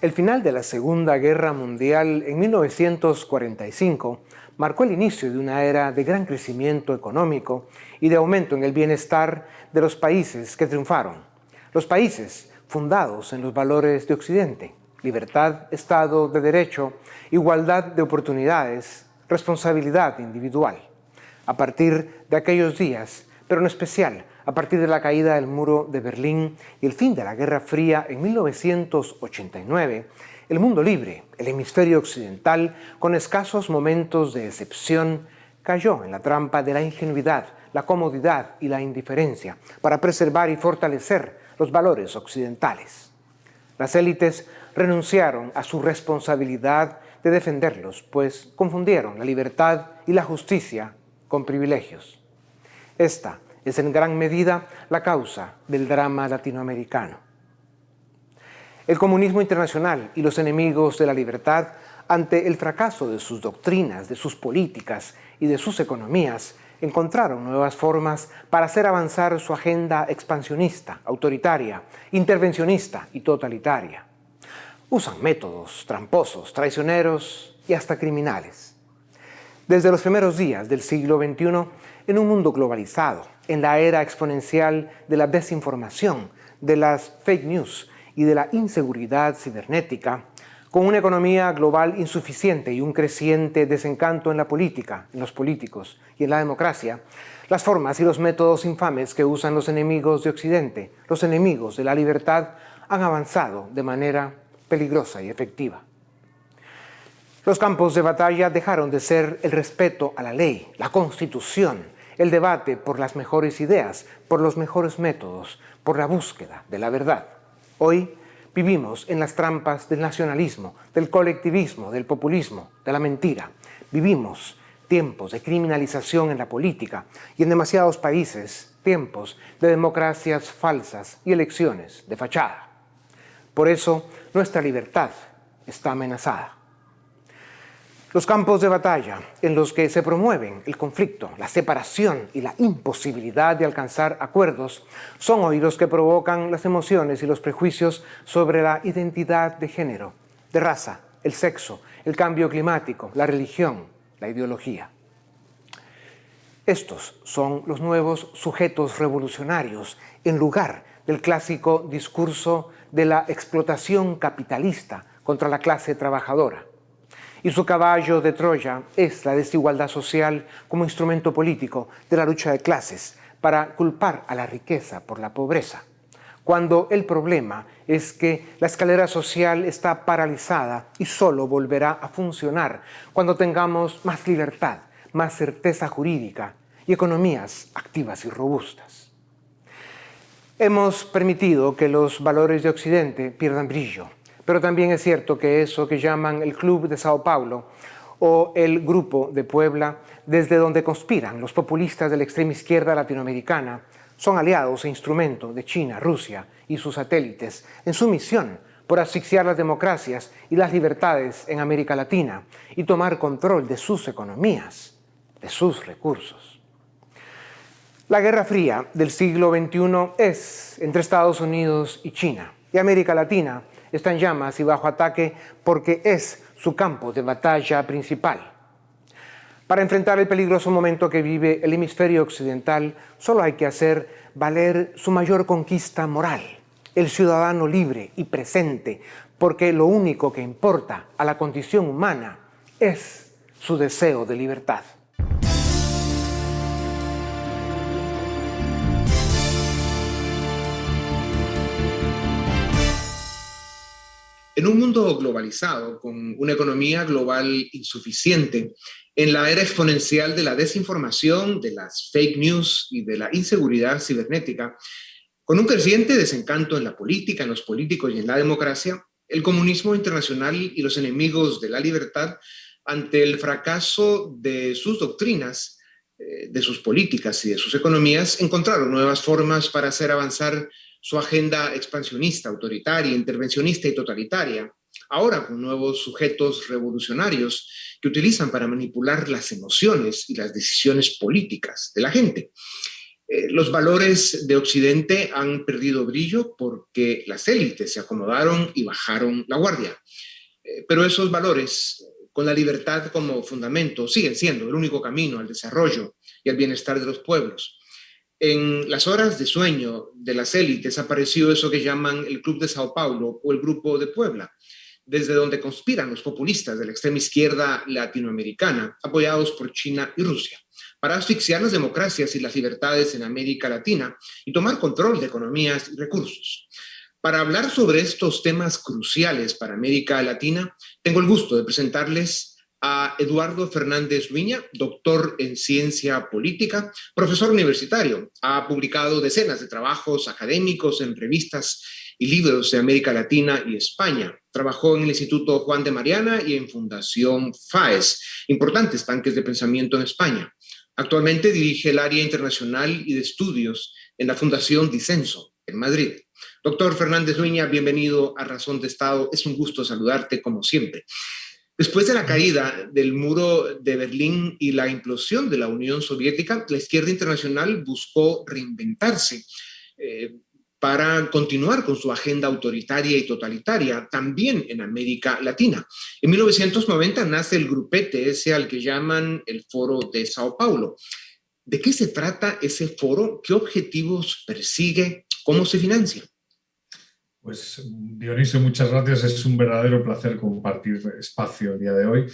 El final de la Segunda Guerra Mundial en 1945 marcó el inicio de una era de gran crecimiento económico y de aumento en el bienestar de los países que triunfaron. Los países fundados en los valores de Occidente: libertad, Estado de Derecho, igualdad de oportunidades, responsabilidad individual. A partir de aquellos días, pero en especial a partir de la caída del muro de Berlín y el fin de la Guerra Fría en 1989, el mundo libre, el hemisferio occidental, con escasos momentos de excepción, cayó en la trampa de la ingenuidad, la comodidad y la indiferencia para preservar y fortalecer los valores occidentales. Las élites renunciaron a su responsabilidad de defenderlos, pues confundieron la libertad y la justicia con privilegios. Esta es en gran medida la causa del drama latinoamericano. El comunismo internacional y los enemigos de la libertad, ante el fracaso de sus doctrinas, de sus políticas y de sus economías, encontraron nuevas formas para hacer avanzar su agenda expansionista, autoritaria, intervencionista y totalitaria. Usan métodos tramposos, traicioneros y hasta criminales. Desde los primeros días del siglo XXI, en un mundo globalizado, en la era exponencial de la desinformación, de las fake news y de la inseguridad cibernética, con una economía global insuficiente y un creciente desencanto en la política, en los políticos y en la democracia, las formas y los métodos infames que usan los enemigos de Occidente, los enemigos de la libertad, han avanzado de manera peligrosa y efectiva. Los campos de batalla dejaron de ser el respeto a la ley, la Constitución, el debate por las mejores ideas, por los mejores métodos, por la búsqueda de la verdad. Hoy vivimos en las trampas del nacionalismo, del colectivismo, del populismo, de la mentira. Vivimos tiempos de criminalización en la política y en demasiados países tiempos de democracias falsas y elecciones de fachada. Por eso nuestra libertad está amenazada. Los campos de batalla en los que se promueven el conflicto, la separación y la imposibilidad de alcanzar acuerdos son hoy los que provocan las emociones y los prejuicios sobre la identidad de género, de raza, el sexo, el cambio climático, la religión, la ideología. Estos son los nuevos sujetos revolucionarios en lugar del clásico discurso de la explotación capitalista contra la clase trabajadora. Y su caballo de Troya es la desigualdad social como instrumento político de la lucha de clases para culpar a la riqueza por la pobreza, cuando el problema es que la escalera social está paralizada y solo volverá a funcionar cuando tengamos más libertad, más certeza jurídica y economías activas y robustas. Hemos permitido que los valores de Occidente pierdan brillo, pero también es cierto que eso que llaman el Club de Sao Paulo o el Grupo de Puebla, desde donde conspiran los populistas de la extrema izquierda latinoamericana, son aliados e instrumento de China, Rusia y sus satélites en su misión por asfixiar las democracias y las libertades en América Latina y tomar control de sus economías, de sus recursos. La Guerra Fría del siglo XXI es entre Estados Unidos y China, y América Latina está en llamas y bajo ataque porque es su campo de batalla principal. Para enfrentar el peligroso momento que vive el hemisferio occidental, solo hay que hacer valer su mayor conquista moral, el ciudadano libre y presente, porque lo único que importa a la condición humana es su deseo de libertad. En un mundo globalizado, con una economía global insuficiente, en la era exponencial de la desinformación, de las fake news y de la inseguridad cibernética, con un creciente desencanto en la política, en los políticos y en la democracia, el comunismo internacional y los enemigos de la libertad, ante el fracaso de sus doctrinas, de sus políticas y de sus economías, encontraron nuevas formas para hacer avanzar su agenda expansionista, autoritaria, intervencionista y totalitaria, ahora con nuevos sujetos revolucionarios que utilizan para manipular las emociones y las decisiones políticas de la gente. Los valores de Occidente han perdido brillo porque las élites se acomodaron y bajaron la guardia. Pero esos valores, con la libertad como fundamento, siguen siendo el único camino al desarrollo y al bienestar de los pueblos. En las horas de sueño de las élites apareció eso que llaman el Club de Sao Paulo o el Grupo de Puebla, desde donde conspiran los populistas de la extrema izquierda latinoamericana, apoyados por China y Rusia, para asfixiar las democracias y las libertades en América Latina y tomar control de economías y recursos. Para hablar sobre estos temas cruciales para América Latina, tengo el gusto de presentarles a Eduardo Fernández Luña, doctor en ciencia política, profesor universitario. Ha publicado decenas de trabajos académicos en revistas y libros de América Latina y España. Trabajó en el Instituto Juan de Mariana y en Fundación FAES, importantes tanques de pensamiento en España. Actualmente dirige el área internacional y de estudios en la Fundación Disenso, en Madrid. Doctor Fernández Luña, bienvenido a Razón de Estado. Es un gusto saludarte como siempre. Después de la caída del muro de Berlín y la implosión de la Unión Soviética, la izquierda internacional buscó reinventarse para continuar con su agenda autoritaria y totalitaria, también en América Latina. En 1990 nace el grupete ese al que llaman el Foro de Sao Paulo. ¿De qué se trata ese foro? ¿Qué objetivos persigue? ¿Cómo se financia? Pues Dionisio, muchas gracias. Es un verdadero placer compartir espacio el día de hoy.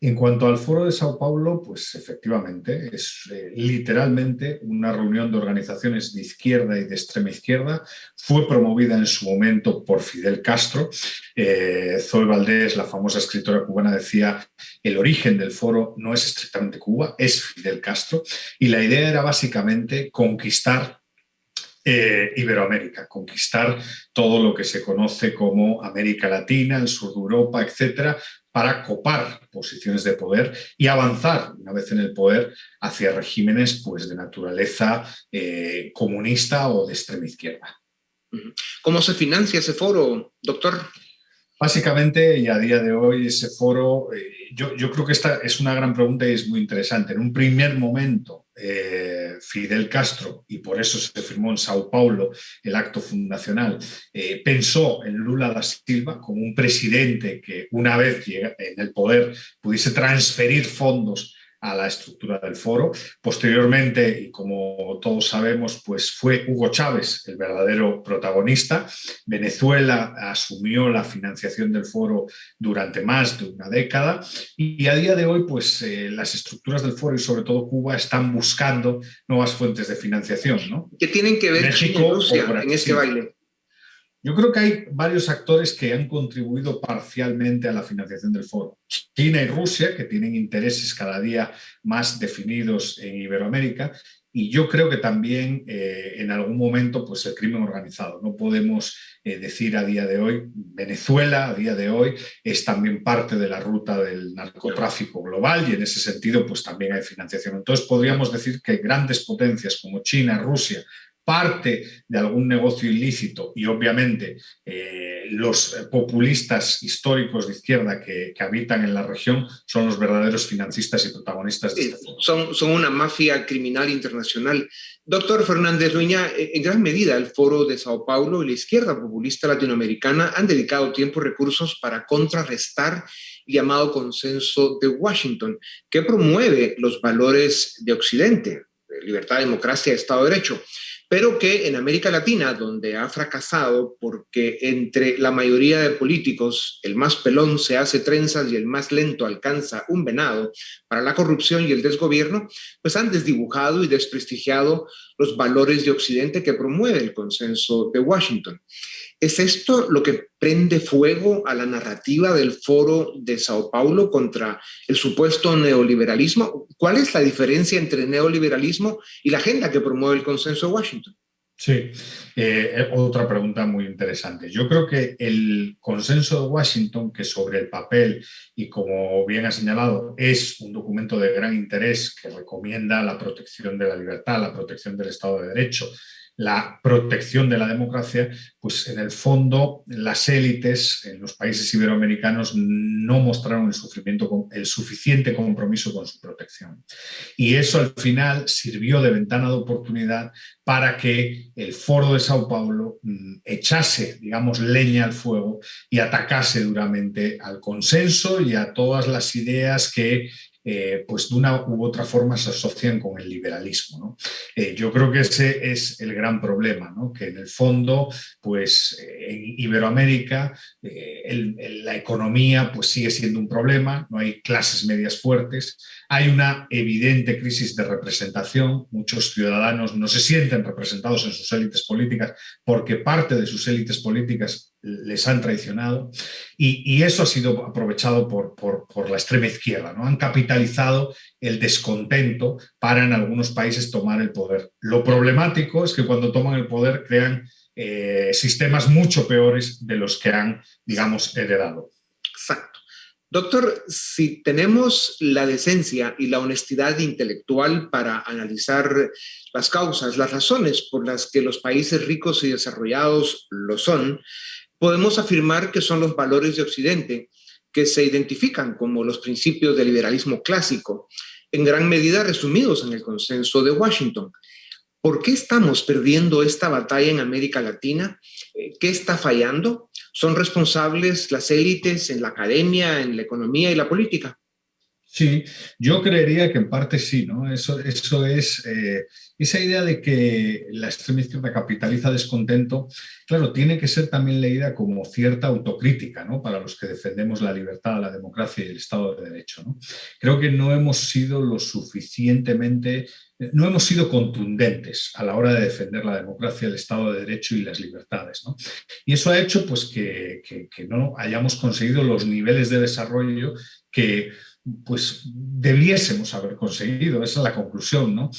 En cuanto al Foro de Sao Paulo, pues efectivamente es literalmente una reunión de organizaciones de izquierda y de extrema izquierda. Fue promovida en su momento por Fidel Castro. Zoe Valdés, la famosa escritora cubana, decía: el origen del foro no es estrictamente Cuba, es Fidel Castro. Y la idea era básicamente conquistar Iberoamérica, conquistar todo lo que se conoce como América Latina, el sur de Europa, etcétera, para copar posiciones de poder y avanzar, una vez en el poder, hacia regímenes pues, de naturaleza comunista o de extrema izquierda. ¿Cómo se financia ese foro, doctor? Básicamente, y a día de hoy, ese foro, yo creo que esta es una gran pregunta y es muy interesante. En un primer momento, Fidel Castro, y por eso se firmó en Sao Paulo el acto fundacional, pensó en Lula da Silva como un presidente que, una vez llega en el poder, pudiese transferir fondos a la estructura del foro. Posteriormente, y como todos sabemos, pues fue Hugo Chávez el verdadero protagonista. Venezuela asumió la financiación del foro durante más de una década y a día de hoy pues las estructuras del foro y sobre todo Cuba están buscando nuevas fuentes de financiación, ¿no? ¿Qué tienen que ver México China y Rusia en este baile? Yo creo que hay varios actores que han contribuido parcialmente a la financiación del foro. China y Rusia, que tienen intereses cada día más definidos en Iberoamérica, y yo creo que también en algún momento pues el crimen organizado. No podemos decir a día de hoy, Venezuela a día de hoy es también parte de la ruta del narcotráfico global y en ese sentido pues también hay financiación. Entonces podríamos decir que grandes potencias como China, Rusia, parte de algún negocio ilícito y obviamente los populistas históricos de izquierda que habitan en la región son los verdaderos financistas y protagonistas de este foro. Son una mafia criminal internacional. Doctor Fernández Luña, en gran medida el Foro de Sao Paulo y la izquierda populista latinoamericana han dedicado tiempo y recursos para contrarrestar el llamado consenso de Washington, que promueve los valores de Occidente, libertad, democracia, Estado de Derecho, pero que en América Latina, donde ha fracasado porque entre la mayoría de políticos el más pelón se hace trenzas y el más lento alcanza un venado para la corrupción y el desgobierno, pues han desdibujado y desprestigiado los valores de Occidente que promueve el consenso de Washington. ¿Es esto lo que prende fuego a la narrativa del Foro de Sao Paulo contra el supuesto neoliberalismo? ¿Cuál es la diferencia entre neoliberalismo y la agenda que promueve el consenso de Washington? Sí, otra pregunta muy interesante. Yo creo que el consenso de Washington, que sobre el papel y como bien ha señalado, es un documento de gran interés que recomienda la protección de la libertad, la protección del Estado de Derecho, la protección de la democracia, pues en el fondo las élites en los países iberoamericanos no mostraron el suficiente compromiso con su protección. Y eso al final sirvió de ventana de oportunidad para que el Foro de Sao Paulo echase, digamos, leña al fuego y atacase duramente al consenso y a todas las ideas que pues de una u otra forma se asocian con el liberalismo, ¿no? Yo creo que ese es el gran problema, ¿no? Que en el fondo, pues en Iberoamérica la economía pues sigue siendo un problema, no hay clases medias fuertes, hay una evidente crisis de representación, muchos ciudadanos no se sienten representados en sus élites políticas porque parte de sus élites políticas les han traicionado y eso ha sido aprovechado por la extrema izquierda, ¿no? Han capitalizado el descontento para en algunos países tomar el poder. Lo problemático es que cuando toman el poder crean sistemas mucho peores de los que han, digamos, heredado. Exacto. Doctor, si tenemos la decencia y la honestidad intelectual para analizar las causas, las razones por las que los países ricos y desarrollados lo son, podemos afirmar que son los valores de Occidente que se identifican como los principios del liberalismo clásico, en gran medida resumidos en el Consenso de Washington. ¿Por qué estamos perdiendo esta batalla en América Latina? ¿Qué está fallando? ¿Son responsables las élites en la academia, en la economía y la política? Sí, yo creería que en parte sí, ¿no? Eso es esa idea de que la extrema izquierda capitaliza descontento, claro, tiene que ser también leída como cierta autocrítica, ¿no? Para los que defendemos la libertad, la democracia y el Estado de Derecho, ¿no? Creo que no hemos sido no hemos sido contundentes a la hora de defender la democracia, el Estado de Derecho y las libertades, ¿no? Y eso ha hecho pues, que no hayamos conseguido los niveles de desarrollo que pues debiésemos haber conseguido. Esa es la conclusión, ¿no?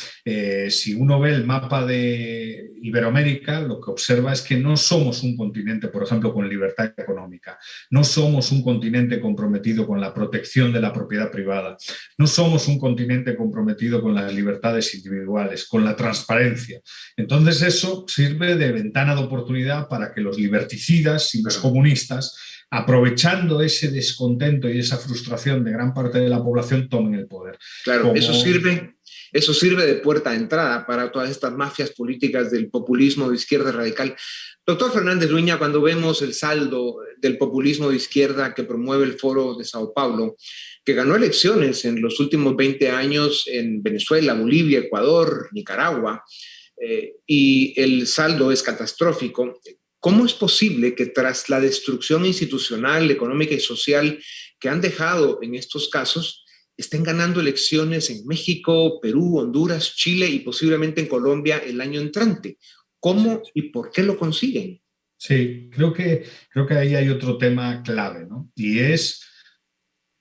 Si uno ve el mapa de Iberoamérica, lo que observa es que no somos un continente, por ejemplo, con libertad económica, no somos un continente comprometido con la protección de la propiedad privada, no somos un continente comprometido con las libertades individuales, con la transparencia. Entonces eso sirve de ventana de oportunidad para que los liberticidas y los comunistas, aprovechando ese descontento y esa frustración de gran parte de la población, tomen el poder. Claro, eso sirve de puerta de entrada para todas estas mafias políticas del populismo de izquierda radical. Doctor Fernández Luña, cuando vemos el saldo del populismo de izquierda que promueve el Foro de Sao Paulo, que ganó elecciones en los últimos 20 años en Venezuela, Bolivia, Ecuador, Nicaragua, y el saldo es catastrófico, ¿cómo es posible que tras la destrucción institucional, económica y social que han dejado en estos casos, estén ganando elecciones en México, Perú, Honduras, Chile y posiblemente en Colombia el año entrante? ¿Cómo y por qué lo consiguen? Sí, creo que ahí hay otro tema clave, ¿no? Y es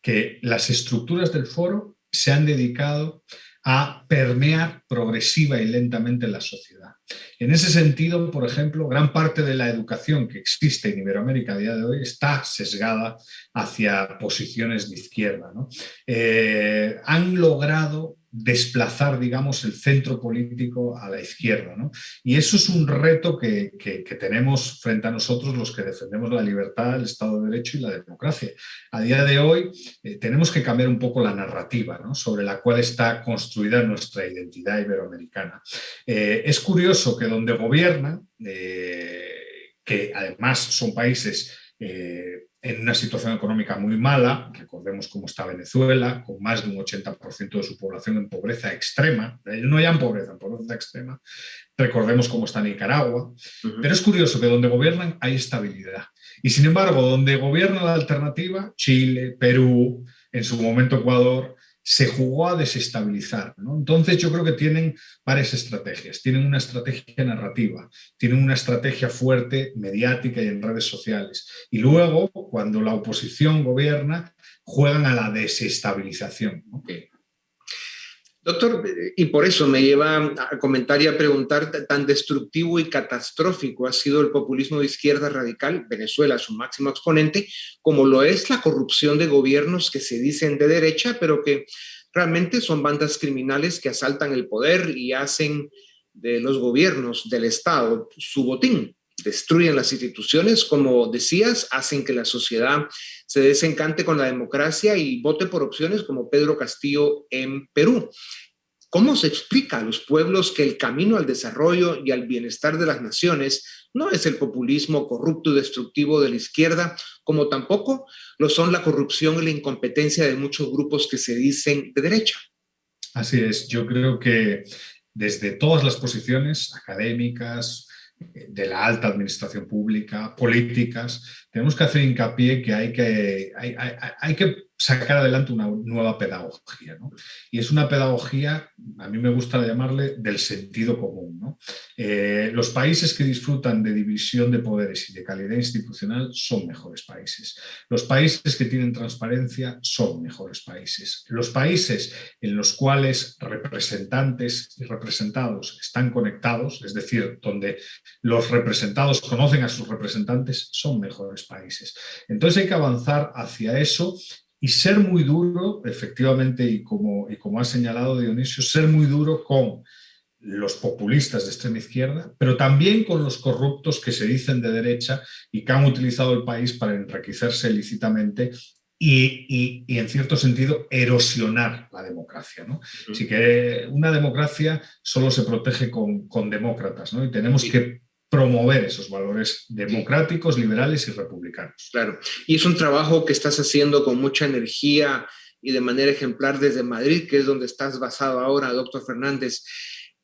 que las estructuras del foro se han dedicado a permear progresiva y lentamente la sociedad. En ese sentido, por ejemplo, gran parte de la educación que existe en Iberoamérica a día de hoy está sesgada hacia posiciones de izquierda, ¿no? Han logrado desplazar, digamos, el centro político a la izquierda, ¿no? Y eso es un reto que tenemos frente a nosotros los que defendemos la libertad, el Estado de Derecho y la democracia. A día de hoy tenemos que cambiar un poco la narrativa, ¿no? Sobre la cual está construida nuestra identidad iberoamericana. Es curioso que donde gobiernan, que además son países en una situación económica muy mala, recordemos cómo está Venezuela, con más de un 80% de su población en pobreza extrema, no ya en pobreza extrema, recordemos cómo está Nicaragua, pero es curioso que donde gobiernan hay estabilidad. Y sin embargo, donde gobierna la alternativa, Chile, Perú, en su momento Ecuador, se jugó a desestabilizar, ¿no? Entonces yo creo que tienen varias estrategias. Tienen una estrategia narrativa, tienen una estrategia fuerte, mediática y en redes sociales. Y luego, cuando la oposición gobierna, juegan a la desestabilización, ¿no? Doctor, y por eso me lleva a comentar y a preguntar, tan destructivo y catastrófico ha sido el populismo de izquierda radical, Venezuela su máximo exponente, como lo es la corrupción de gobiernos que se dicen de derecha, pero que realmente son bandas criminales que asaltan el poder y hacen de los gobiernos del Estado su botín. Destruyen las instituciones, como decías, hacen que la sociedad se desencante con la democracia y vote por opciones como Pedro Castillo en Perú. ¿Cómo se explica a los pueblos que el camino al desarrollo y al bienestar de las naciones no es el populismo corrupto y destructivo de la izquierda, como tampoco lo son la corrupción y la incompetencia de muchos grupos que se dicen de derecha? Así es, yo creo que desde todas las posiciones académicas, de la alta administración pública, políticas, tenemos que hacer hincapié que hay que sacar adelante una nueva pedagogía, ¿no? Y es una pedagogía, a mí me gusta llamarle, del sentido común, ¿no? Los países que disfrutan de división de poderes y de calidad institucional son mejores países. Los países que tienen transparencia son mejores países. Los países en los cuales representantes y representados están conectados, es decir, donde los representados conocen a sus representantes, son mejores países. Entonces hay que avanzar hacia eso y ser muy duro, efectivamente, y como ha señalado Dionisio, ser muy duro con los populistas de extrema izquierda, pero también con los corruptos que se dicen de derecha y que han utilizado el país para enriquecerse ilícitamente y en cierto sentido, erosionar la democracia, ¿no? Así que una democracia solo se protege con demócratas, ¿no? Y tenemos que promover esos valores democráticos, liberales y republicanos. Claro, y es un trabajo que estás haciendo con mucha energía y de manera ejemplar desde Madrid, que es donde estás basado ahora, doctor Fernández.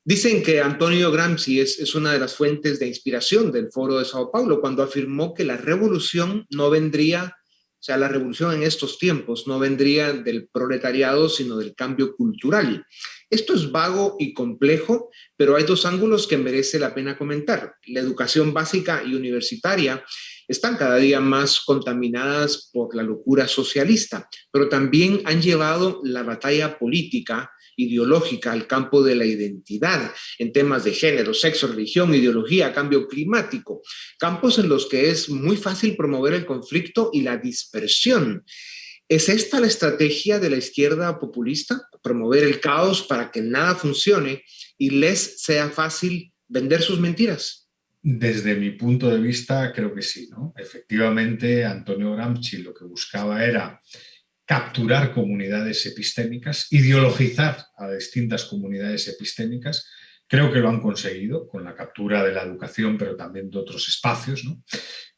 Dicen que Antonio Gramsci es una de las fuentes de inspiración del Foro de Sao Paulo, cuando afirmó que la revolución no vendría, o sea, la revolución en estos tiempos no vendría del proletariado, sino del cambio cultural. Esto es vago y complejo, pero hay dos ángulos que merece la pena comentar. La educación básica y universitaria están cada día más contaminadas por la locura socialista, pero también han llevado la batalla política ideológica al campo de la identidad, en temas de género, sexo, religión, ideología, cambio climático, campos en los que es muy fácil promover el conflicto y la dispersión. ¿Es esta la estrategia de la izquierda populista? Promover el caos para que nada funcione y les sea fácil vender sus mentiras. Desde mi punto de vista, creo que sí, ¿no? Efectivamente, Antonio Gramsci lo que buscaba era capturar comunidades epistémicas, ideologizar a distintas comunidades epistémicas. Creo que lo han conseguido con la captura de la educación, pero también de otros espacios, ¿no?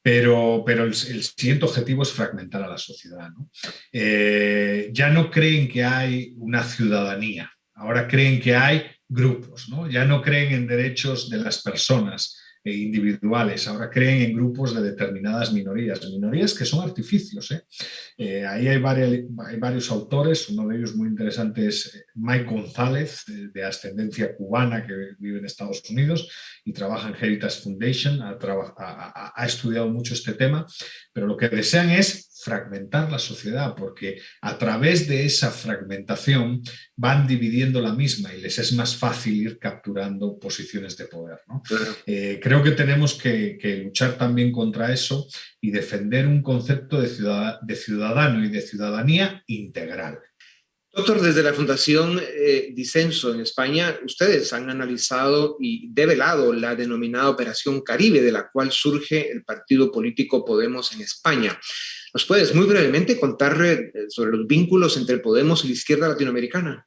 Pero el siguiente objetivo es fragmentar a la sociedad, ¿no? Ya no creen que hay una ciudadanía, ahora creen que hay grupos, ¿no? Ya no creen en derechos de las personas individuales, ahora creen en grupos de determinadas minorías que son artificios, ¿eh? Ahí hay varios autores, uno de ellos muy interesante es Mike González, de ascendencia cubana que vive en Estados Unidos y trabaja en Heritage Foundation, ha estudiado mucho este tema, pero lo que desean es fragmentar la sociedad, porque a través de esa fragmentación van dividiendo la misma y les es más fácil ir capturando posiciones de poder, ¿no? Claro. Creo que tenemos que luchar también contra eso y defender un concepto de ciudadano y de ciudadanía integral. Doctor, desde la Fundación Disenso en España, ustedes han analizado y develado la denominada Operación Caribe, de la cual surge el partido político Podemos en España. ¿Nos puedes muy brevemente contar sobre los vínculos entre Podemos y la izquierda latinoamericana?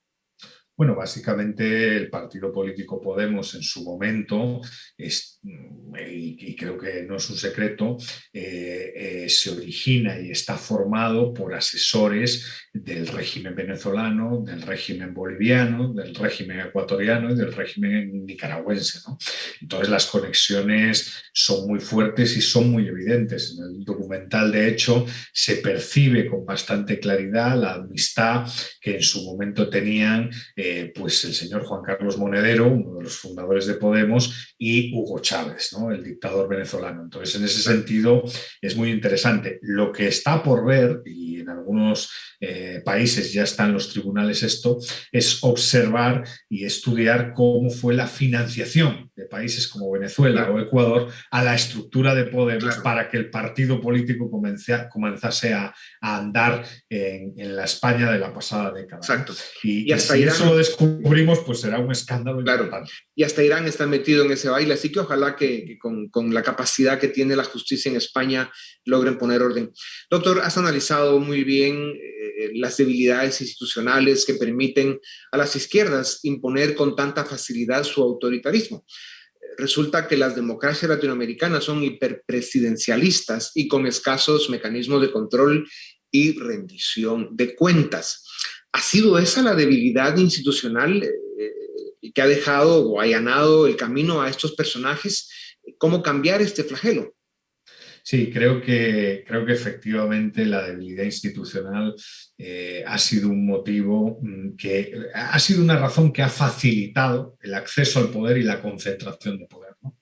Bueno, básicamente el partido político Podemos en su momento, y creo que no es un secreto, se origina y está formado por asesores del régimen venezolano, del régimen boliviano, del régimen ecuatoriano y del régimen nicaragüense, ¿no? Entonces las conexiones son muy fuertes y son muy evidentes. En el documental, de hecho, se percibe con bastante claridad la amistad que en su momento tenían pues el señor Juan Carlos Monedero, uno de los fundadores de Podemos, y Hugo Chávez, ¿no? El dictador venezolano. Entonces, en ese sentido, es muy interesante. Lo que está por ver, y en algunos países ya están los tribunales esto, es observar y estudiar cómo fue la financiación de países como Venezuela o Ecuador a la estructura de Podemos para que el partido político comenzase a andar en la España de la pasada década. Exacto. Y si Irán, eso lo descubrimos, pues será un escándalo importante. Y hasta Irán está metido en ese baile, así que ojalá que con la capacidad que tiene la justicia en España logren poner orden. Doctor, has analizado muy bien las debilidades institucionales que permiten a las izquierdas imponer con tanta facilidad su autoritarismo. Resulta que las democracias latinoamericanas son hiperpresidencialistas y con escasos mecanismos de control y rendición de cuentas. ¿Ha sido esa la debilidad institucional que ha dejado o allanado el camino a estos personajes? ¿Cómo cambiar este flagelo? Sí, creo que efectivamente la debilidad institucional ha sido un motivo ha sido una razón que ha facilitado el acceso al poder y la concentración de poder, ¿no?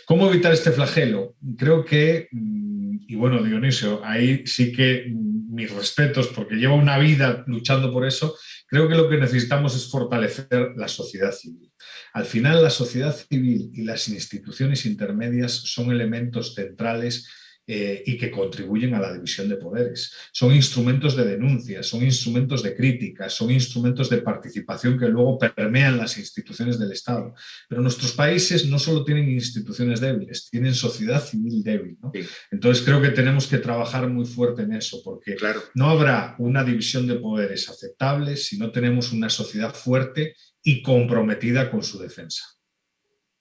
¿Cómo evitar este flagelo? Creo que, y bueno, Dionisio, ahí sí que mis respetos, porque llevo una vida luchando por eso. Creo que lo que necesitamos es fortalecer la sociedad civil. Al final, la sociedad civil y las instituciones intermedias son elementos centrales y que contribuyen a la división de poderes. Son instrumentos de denuncia, son instrumentos de crítica, son instrumentos de participación que luego permean las instituciones del Estado. Pero nuestros países no solo tienen instituciones débiles, tienen sociedad civil débil, ¿no? Sí. Entonces creo que tenemos que trabajar muy fuerte en eso, porque no habrá una división de poderes aceptable si no tenemos una sociedad fuerte y comprometida con su defensa.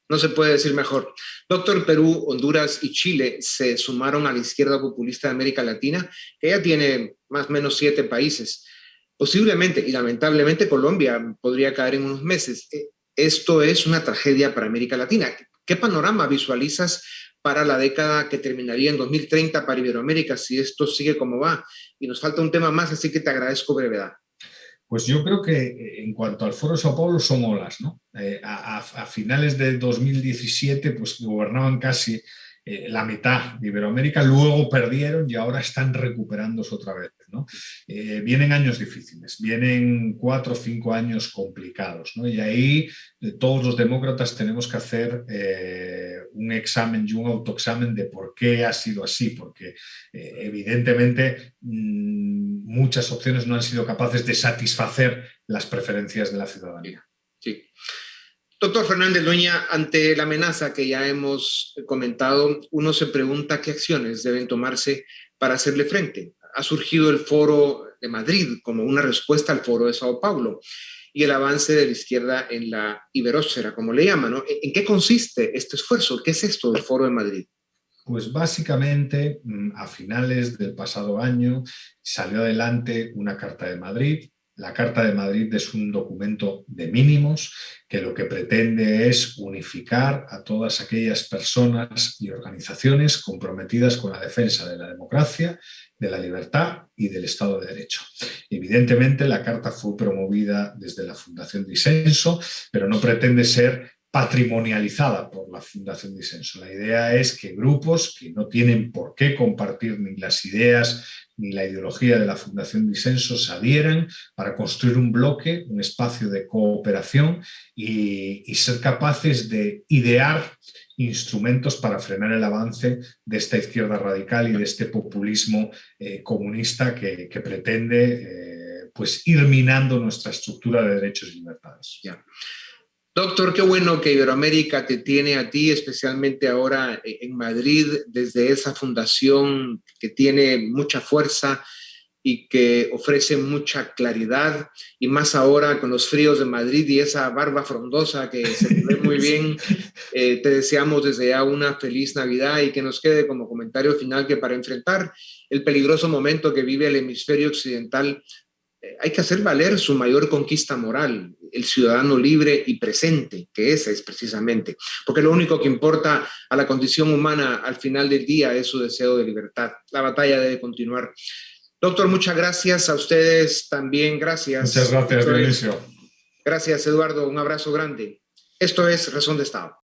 No se puede decir mejor. Doctor, Perú, Honduras y Chile se sumaron a la izquierda populista de América Latina, que ya tiene más o menos 7 países. Posiblemente y lamentablemente Colombia podría caer en unos meses. Esto es una tragedia para América Latina. ¿Qué panorama visualizas para la década que terminaría en 2030 para Iberoamérica si esto sigue como va? Y nos falta un tema más, así que te agradezco brevedad. Pues yo creo que en cuanto al Foro de Sao Paulo son olas, ¿no? A finales de 2017 pues gobernaban casi la mitad de Iberoamérica, luego perdieron y ahora están recuperándose otra vez, ¿no? Vienen años difíciles, vienen 4 o 5 años complicados, ¿no? Y ahí todos los demócratas tenemos que hacer un examen y un autoexamen de por qué ha sido así, porque evidentemente muchas opciones no han sido capaces de satisfacer las preferencias de la ciudadanía. Sí. Doctor Fernández Luña, ante la amenaza que ya hemos comentado, uno se pregunta qué acciones deben tomarse para hacerle frente. Ha surgido el Foro de Madrid como una respuesta al Foro de Sao Paulo y el avance de la izquierda en la iberósfera, como le llaman, ¿no? ¿En qué consiste este esfuerzo? ¿Qué es esto del Foro de Madrid? Pues básicamente a finales del pasado año salió adelante una Carta de Madrid. La Carta de Madrid es un documento de mínimos que lo que pretende es unificar a todas aquellas personas y organizaciones comprometidas con la defensa de la democracia, de la libertad y del Estado de Derecho. Evidentemente, la Carta fue promovida desde la Fundación Disenso, pero no pretende ser patrimonializada por la Fundación Disenso. La idea es que grupos que no tienen por qué compartir ni las ideas ni la ideología de la Fundación Disenso se adhieran para construir un bloque, un espacio de cooperación y ser capaces de idear instrumentos para frenar el avance de esta izquierda radical y de este populismo comunista que pretende pues ir minando nuestra estructura de derechos y libertades. Yeah. Doctor, qué bueno que Iberoamérica te tiene a ti, especialmente ahora en Madrid, desde esa fundación que tiene mucha fuerza y que ofrece mucha claridad, y más ahora con los fríos de Madrid y esa barba frondosa que se ve muy bien. Te deseamos desde ya una feliz Navidad y que nos quede como comentario final que para enfrentar el peligroso momento que vive el hemisferio occidental, hay que hacer valer su mayor conquista moral, el ciudadano libre y presente, que esa es precisamente, porque lo único que importa a la condición humana al final del día es su deseo de libertad. La batalla debe continuar. Doctor, muchas gracias. A ustedes también, gracias. Muchas gracias, Dionisio. Gracias, Eduardo. Un abrazo grande. Esto es Razón de Estado.